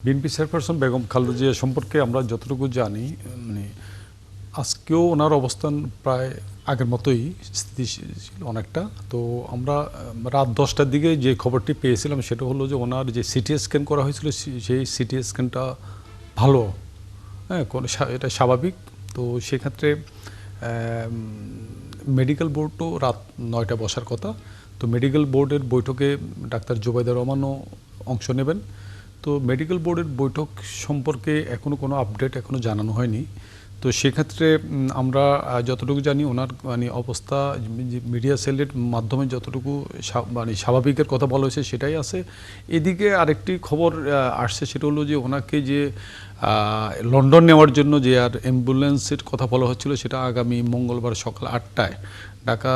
BNP chairperson Begum Khaleda Zia সম্পর্কে আমরা যতটুকু জানি, মানে আজকেও ওনার অবস্থান প্রায় আগের মতোই স্থিতিশীল অনেকটা। তো আমরা রাত 10টার দিকে যে খবরটি পেয়েছিলাম সেটা হলো যে ওনার যে সিটি স্ক্যান করা হয়েছিল সেই সিটি স্ক্যানটা ভালো, হ্যাঁ, এটা স্বাভাবিক। তো সেক্ষেত্রে মেডিকেল বোর্ডও রাত 9টায় বসার কথা। তো মেডিকেল বোর্ডের বৈঠকে ডাক্তার জোবাইদা রহমানও অংশ নেবেন। তো মেডিকেল বোর্ডের বৈঠক সম্পর্কে এখনও কোনো আপডেট এখনও জানানো হয়নি। তো সেক্ষেত্রে আমরা যতটুকু জানি ওনার মানে অবস্থা মিডিয়া সেলের মাধ্যমে যতটুকু মানে স্বাভাবিকের কথা বলা হয়েছে সেটাই আছে। এদিকে আরেকটি খবর আসছে, সেটা হলো যে ওনাকে যে লন্ডন নেওয়ার জন্য যে আর অ্যাম্বুলেন্সের কথা বলা হচ্ছিল সেটা আগামী মঙ্গলবার সকাল 8টায় ঢাকা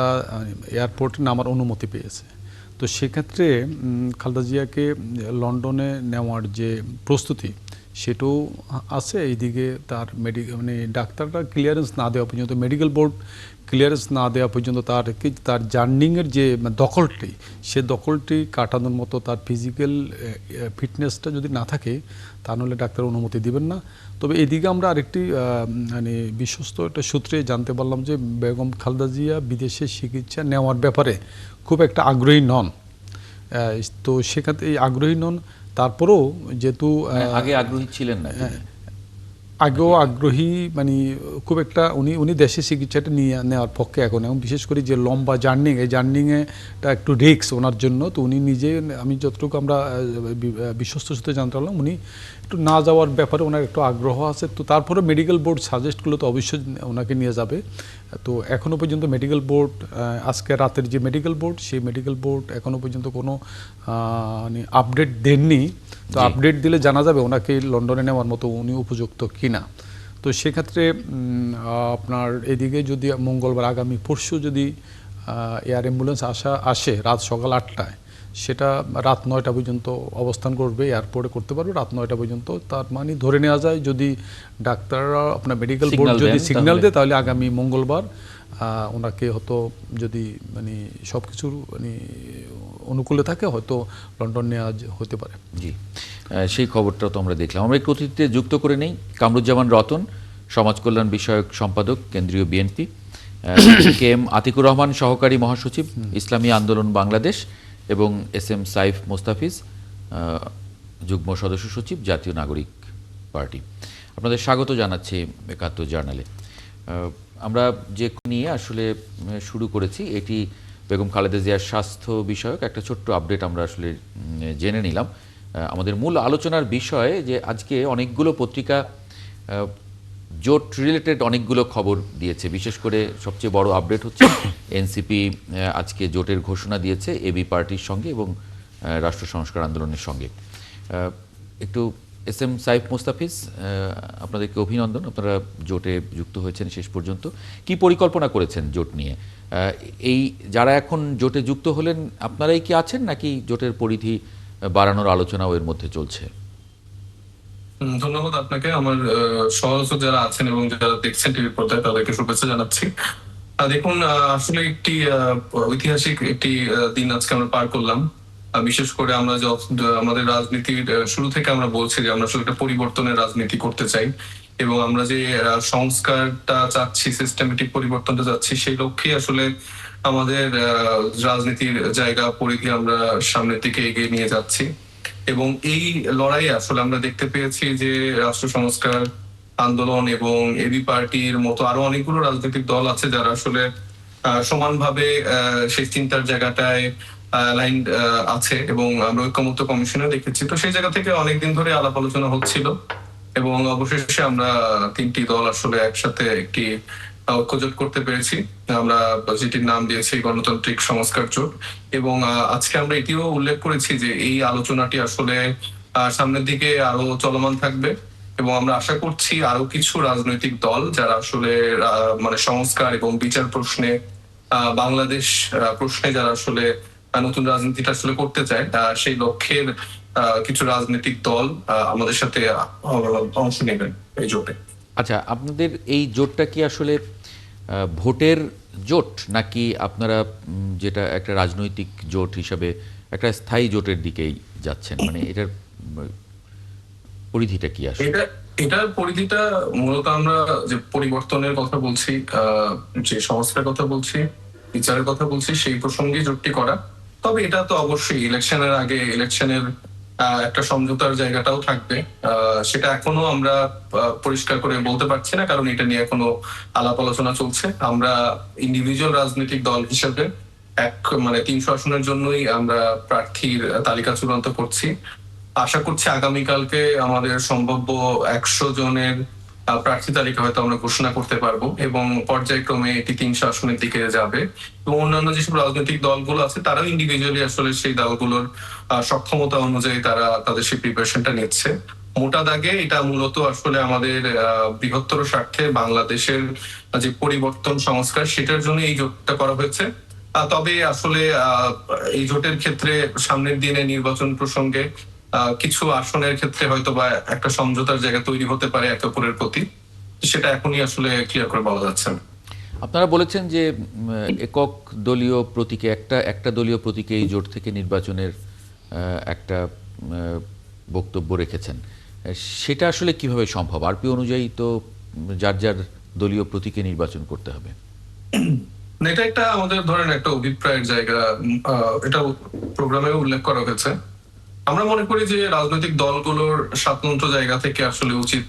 এয়ারপোর্টে নামার অনুমতি পেয়েছে। তো সেক্ষেত্রে খালেদা জিয়াকে লন্ডনে নেওয়ার যে প্রস্তুতি সেটাও আছে। এইদিকে তার মানে ডাক্তাররা ক্লিয়ারেন্স না দেওয়া পর্যন্ত, মেডিকেল বোর্ড ক্লিয়ারেন্স না দেওয়া পর্যন্ত তার জার্নিংয়ের যে দখলটি, সে দখলটি কাটানোর মতো তার ফিজিক্যাল ফিটনেসটা যদি না থাকে তাহলে ডাক্তার অনুমতি দিবেন না। তবে এদিকে আমরা আরেকটি মানে বিশ্বস্ত একটা সূত্রে জানতে পারলাম যে বেগম খালেদা জিয়া বিদেশে চিকিৎসা নেওয়ার ব্যাপারে খুব একটা আগ্রহী নন। তো সেক্ষেত্রে এই আগ্রহী নন, তারপরেও যেহেতু আগে আগ্রহী ছিলেন না, আগেও আগ্রহী, মানে খুব একটা উনি দেশে চিকিৎসাটা নিয়ে নেওয়ার পক্ষে এখন, এবং বিশেষ করে যে লম্বা জার্নিং, এই জার্নিংয়েটা একটু রিস্ক ওনার জন্য। তো উনি নিজে, আমি যতটুকু আমরা বিশ্বস্ত সূত্রে জানতে পারলাম, উনি একটু না যাওয়ার ব্যাপারে ওনার একটু আগ্রহ আছে। তো তারপরে মেডিকেল বোর্ড সাজেস্টগুলো তো অবশ্যই ওনাকে নিয়ে যাবে। তো এখনও পর্যন্ত মেডিকেল বোর্ড, আজকে রাতের যে মেডিকেল বোর্ড, সেই মেডিকেল বোর্ড এখনও পর্যন্ত কোনো মানে আপডেট দেননি। তো আপডেট দিলে জানা যাবে ওনাকে লন্ডনে নেওয়ার মতো উনি উপযুক্ত কিনা। তো সেক্ষেত্রে আপনার এদিকে যদি মঙ্গলবার আগামী পরশু যদি এয়ার অ্যাম্বুলেন্স আসে রাত সকাল 8টায়, সেটা রাত 9টা পর্যন্ত অবস্থান করবে, এয়ারপোর্টে করতে পারবে রাত 9টা পর্যন্ত। তার মানে ধরে নেওয়া যায় যদি ডাক্তাররা আপনার মেডিকেল বোর্ড যদি সিগন্যাল দেয় তাহলে আগামী মঙ্গলবার ওনাকে হয়তো, যদি মানে সব কিছুর মানে অনুকূলে থাকে, হয়তো লন্ডন নেওয়া হতে পারে। জি, সেই খবরটাও তো আমরা দেখলাম। আমরা একটু অতিথিতে যুক্ত করে নেই কামরুজ্জামান রতন, সমাজ কল্যাণ বিষয়ক সম্পাদক, কেন্দ্রীয় বিএনপি, কে এম আতিকুর রহমান, সহকারী মহাসচিব, ইসলামী আন্দোলন বাংলাদেশ, এবং এস এম সাইফ মোস্তাফিজ, যুগ্ম সদস্য সচিব, জাতীয় নাগরিক পার্টি। আপনাদের স্বাগত জানাচ্ছি একাত্তর জার্নালে। আমরা যে নিয়ে আসলে শুরু করেছি, এটি বেগম খালেদা জিয়ার স্বাস্থ্য বিষয়ক একটা ছোট্ট আপডেট আমরা আসলে জেনে নিলাম। আমাদের মূল আলোচনার বিষয় যে আজকে অনেকগুলো পত্রিকা জোট রিলেটেড অনেকগুলো খবর দিয়েছে। বিশেষ করে সবচেয়ে বড় আপডেট হচ্ছে এনসিপি আজকে জোটের ঘোষণা দিয়েছে এবি পার্টির সঙ্গে এবং রাষ্ট্র সংস্কার আন্দোলনের সঙ্গে। একটু এস এম সাইফ মোস্তাফিজ, আপনাদেরকে অভিনন্দন, আপনারা জোটে যুক্ত হয়েছেন শেষ পর্যন্ত। কি পরিকল্পনা করেছেন জোট নিয়ে? এই যারা এখন জোটে যুক্ত হলেন, আপনারাই কি আছেন নাকি জোটের পরিধি বাড়ানোর আলোচনাও এর মধ্যে চলছে? ধন্যবাদ আপনাকে। আমার সহযোগী যারা আছেন এবং যারা দেখছেন টিভি পর্দায় তাদেরকে শুভেচ্ছা জানাচ্ছি। দেখুন, আসলে একটি ঐতিহাসিক একটি দিন আজকে আমরা পার করলাম। বিশেষ করে আমরা আমাদের রাজনীতির শুরু থেকে আমরা বলছি যে আমরা আসলে একটা পরিবর্তনের রাজনীতি করতে চাই, এবং আমরা যে সংস্কারটা চাচ্ছি, সিস্টেমেটিক পরিবর্তনটা চাচ্ছি, সেই লক্ষ্যে আসলে আমাদের রাজনীতির জায়গা পরিধি আমরা সামনের দিকে এগিয়ে নিয়ে যাচ্ছি। এবং এই লড়াইয়ে আসলে আমরা দেখতে পেয়েছি যে রাষ্ট্র সংস্কার আন্দোলন এবং এবি পার্টির মতো আরো অনেকগুলো রাজনৈতিক দল আছে যারা আসলে সমানভাবে সেই চিন্তার জায়গাটায় লাইন আছে, এবং আমরা ঐক্যমত্য কমিশনে দেখেছি। তো সেই জায়গা থেকে অনেকদিন ধরে আলাপ আলোচনা হচ্ছিল, এবং অবশেষে আমরা তিনটি দল আসলে একসাথে একটি ঐক্যজোট করতে পেরেছি। আমরা যেটির নাম দিয়েছি গণতান্ত্রিক সংস্কার জোট। এবং আজকে আমরা এটিও উল্লেখ করেছি যে এই আলোচনাটি আসলে সামনের দিকে আরো চলমান থাকবে, এবং আমরা আশা করছি আরো কিছু রাজনৈতিক দল যারা আসলে মানে সংস্কার এবং বিচার প্রশ্নে, বাংলাদেশ প্রশ্নে যারা আসলে নতুন রাজনীতিটা আসলে করতে চায়, সেই লক্ষ্যের কিছু রাজনৈতিক দল আমাদের সাথে অংশ নেবেন এই জোটে। আচ্ছা, আপনাদের এই জোটটা কি আসলে ভোটের জোট, নাকি আপনারা যেটা একটা রাজনৈতিক জোট হিসাবে একটা স্থায়ী জোটের দিকেই যাচ্ছেন? মানে এটার পরিধিটা কি আসলে? এটার পরিধিটা মূলত আমরা যে পরিবর্তনের কথা বলছি, যে সংস্কারের কথা বলছি, বিচারের কথা বলছি, সেই প্রসঙ্গে জোটটি করা। তবে এটা তো অবশ্যই ইলেকশনের আগে ইলেকশনের একটা সমঝোতার জায়গাটাও থাকবে। সেটা এখনো আমরা পরিষ্কার করে বলতে পারছি না, কারণ এটা নিয়ে এখনো আলাপ আলোচনা চলছে। আমরা ইন্ডিভিজুয়াল রাজনৈতিক দল হিসেবে 300 আসনের জন্যই আমরা প্রার্থীর তালিকা চূড়ান্ত করছি। আশা করছি আগামীকালকে আমাদের সম্ভাব্য 100 জনের প্রার্থী তালিকা হয়তো আমরা ঘোষণা করতে পারবো, এবং পর্যায়ক্রমে এটি 300 আসনের দিকে যাবে। এবং অন্যান্য যেসব রাজনৈতিক দলগুলো আছে তারাও ইন্ডিভিজুয়ালি আসলে সেই দলগুলোর সক্ষমতা অনুযায়ী তারা তাদের সেই প্রিপারেশনটা নিচ্ছে। মোটা দাগে এটা মূলত আসলে আমাদের বৃহত্তর স্বার্থে বাংলাদেশের যে পরিবর্তন সংস্কার, সেটার জন্য এই জোটটা করা হয়েছে। তবে আসলে এই জোটের ক্ষেত্রে সামনের দিনে নির্বাচন প্রসঙ্গে কিছু আসনের ক্ষেত্রে হয়তো বা একটা সমঝোতার জায়গা তৈরি হতে পারে একে অপরের প্রতি, সেটা এখনই আসলে ক্লিয়ার করে বলা যাচ্ছে না। আপনারা বলেছেন যে একক দলীয় প্রতীকে একটা দলীয় প্রতীকে এই জোট থেকে নির্বাচনের একটা বক্তব্য রেখেছেন। সেটা আসলে কিভাবে সম্ভব? আরপি অনুযায়ী তো যার যার দলীয় প্রতীকে নির্বাচন করতে হবে। এটা একটা আমাদের ধরেন একটা অভিপ্রায়ের জায়গা, এটা প্রোগ্রামে উল্লেখ করা হয়েছে। আমরা মনে করি যে রাজনৈতিক দলগুলোর স্বতন্ত্র জায়গা থেকে আসলে উচিত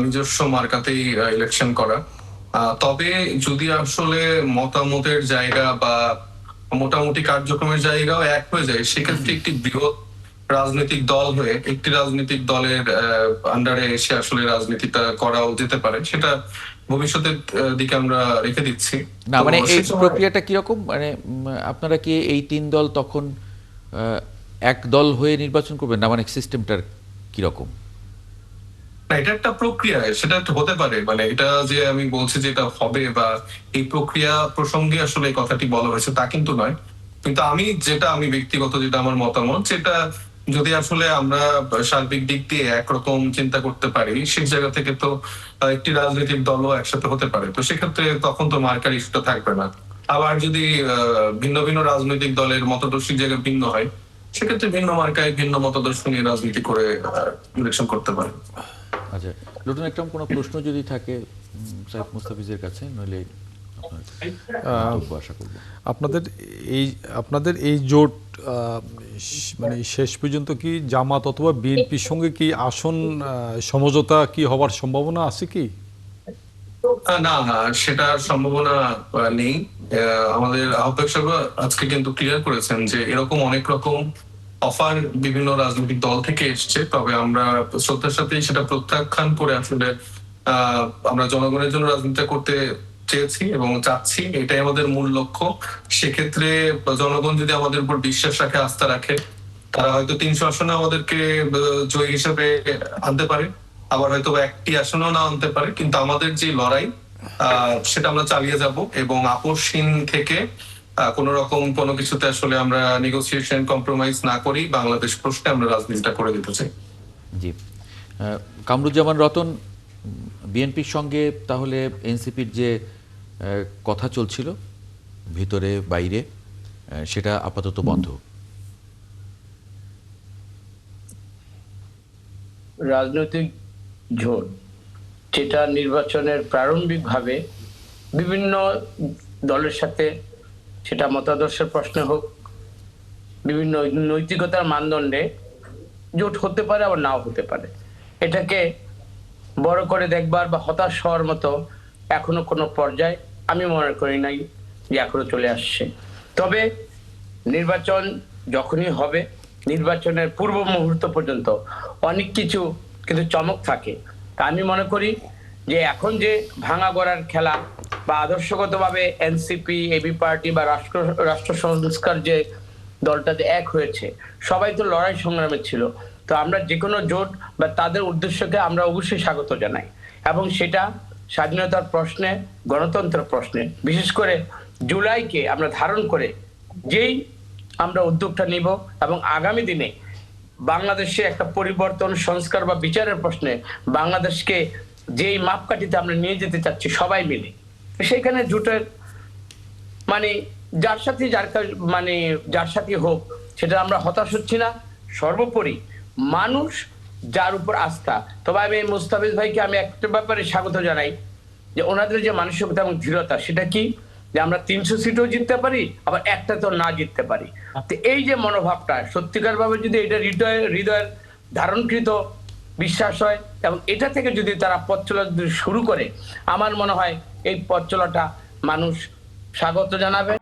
নিজস্ব মার্কাতেই ইলেকশন করা। তবে যদি আসলে মতামতের জায়গা বা মোটামুটি কার্যক্রমের জায়গাও এক হয়ে যায়, সেক্ষেত্রে একটি বৃহৎ রাজনৈতিক দল হয়ে একটি রাজনৈতিক দলের আন্ডারে এসে আসলে রাজনীতিটা করাও যেতে পারে। সেটা ভবিষ্যতের দিকে আমরা রেখে দিচ্ছি। না মানে এই প্রক্রিয়াটা কিরকম, মানে আপনারা কি এই 3 দল তখন এক দল হয়ে নির্বাচন করবেন, না মানে সিস্টেমটার কিরকম? এটা একটা প্রক্রিয়া, সেটা হতে পারে, মানে এটা যে আমি বলছি যে এটা হবে বা এই প্রক্রিয়া প্রসঙ্গে আসলে এই কথাটি বলা হয়েছে তা কিন্তু নয়। কিন্তু আমি ব্যক্তিগত যেটা আমার মতামত, সেটা যদি আসলে আমরা সার্বিক দিক দিয়ে একরকম চিন্তা করতে পারি, সেই জায়গা থেকে তো একটি রাজনৈতিক দলও একসাথে হতে পারে। তো সেক্ষেত্রে তখন তো মার্কার ইস্যুটা থাকবে না। আবার যদি ভিন্ন ভিন্ন রাজনৈতিক দলের মতদর্শী জায়গা ভিন্ন হয়, সেক্ষেত্রে ভিন্ন মার্কায় ভিন্ন মতদর্শ নিয়ে রাজনীতি করে ইলেকশন করতে পারে। আচ্ছা, লুটন একরকম কোনো প্রশ্ন যদি থাকে সাইফ মুস্তাফিজের কাছে, নইলে আশা করব। আপনাদের এই জোট মানে শেষ পর্যন্ত কি জামাত অথবা বিএনপির সঙ্গে কি আসন সমঝোতা কি হওয়ার সম্ভাবনা আছে কি? না, সেটার সম্ভাবনা নেই। আমাদের আহ্বায়ক সাহেব আজকে কিন্তু ক্লিয়ার করেছেন যে এরকম অনেক রকম অফার বিভিন্ন রাজনৈতিক দল থেকে এসছে, তবে আমরা শ্রদ্ধার সাথে সেটা প্রত্যাখ্যান করে আসলে আমরা জনগণের জন্য রাজনীতি করতে চেয়েছি এবং চাচ্ছি, এটাই আমাদের মূল লক্ষ্য। সেক্ষেত্রে জনগণ যদি আমাদের উপর বিশ্বাস রাখে, আস্থা রাখে, তারা হয়তো 300 আসনে আমাদেরকে জয়ী হিসেবে আনতে পারে, আবার হয়তো একটি আসনেও না আনতে পারে, কিন্তু আমাদের যে লড়াই সেটা আমরা চালিয়ে যাব এবং আপোষহীন থেকে কোন রকম কোনো কিছুতে আসলে আমরা নেগোসিয়েশন কম্প্রোমাইজ না করি বাংলাদেশ প্রশ্নে আমরা রাজনীতিটা করে দিতে চাই। জি, কামরুজ্জামান রতন, বিএনপির সঙ্গে তাহলে এনসিপির যে কথা চলছিল ভিতরে বাইরে, সেটা আপাতত বন্ধ। রাজনৈতিক জোট যেটা নির্বাচনের প্রারম্ভিকভাবে বিভিন্ন দলের সাথে, সেটা মতাদর্শের প্রশ্নে হোক, বিভিন্ন নৈতিকতার মানদণ্ডে জোট হতে পারে, আবার নাও হতে পারে। এটাকে বড় করে দেখবার বা হতাশ হওয়ার মতো এখনো কোনো পর্যায়ে আমি মনে করি নাই যে এখনো চলে আসছে। তবে নির্বাচন যখনই হবে, নির্বাচনের পূর্ব মুহূর্ত পর্যন্ত অনেক কিছু কিন্তু চমক থাকে। তা আমি মনে করি যে এখন যে ভাঙা গড়ার খেলা বা আদর্শগতভাবে এনসিপি, এবি পার্টি বা রাষ্ট্র সংস্কার যে দলটাতে এক হয়েছে, সবাই তো লড়াই সংগ্রামে ছিল। তো আমরা যে কোনো জোট বা তাদের উদ্দেশ্যকে আমরা অবশ্যই স্বাগত জানাই, এবং সেটা স্বাধীনতার প্রশ্নে, গণতন্ত্রের প্রশ্নে, বিশেষ করে জুলাইকে আমরা ধারণ করে যেই আমরা উদ্যোগটা নিব এবং আগামী দিনে বাংলাদেশে একটা পরিবর্তন, সংস্কার বা বিচারের প্রশ্নে বাংলাদেশকে যেই মাপকাঠিতে আমরা নিয়ে যেতে চাচ্ছি সবাই মিলে, সেইখানে জোটের মানে যার সাথে হোক, সেটা আমরা হতাশ হচ্ছি না। সর্বোপরি মানুষ যার উপর আস্থা। তবে আমি এই মুস্তাফিজ ভাইকে আমি একটা ব্যাপারে স্বাগত জানাই, যে ওনাদের যে মানসিকতা এবং দৃঢ়তা, সেটা কি যে আমরা 300 সিটও জিততে পারি, আবার একটা তো না জিততে পারি। তো এই যে মনোভাবটা সত্যিকার ভাবে যদি এটা হৃদয়ের ধারণকৃত বিশ্বাস হয় এবং এটা থেকে যদি তারা পথ চলা শুরু করে, আমার মনে হয় এই পথ চলাটা মানুষ স্বাগত জানাবে।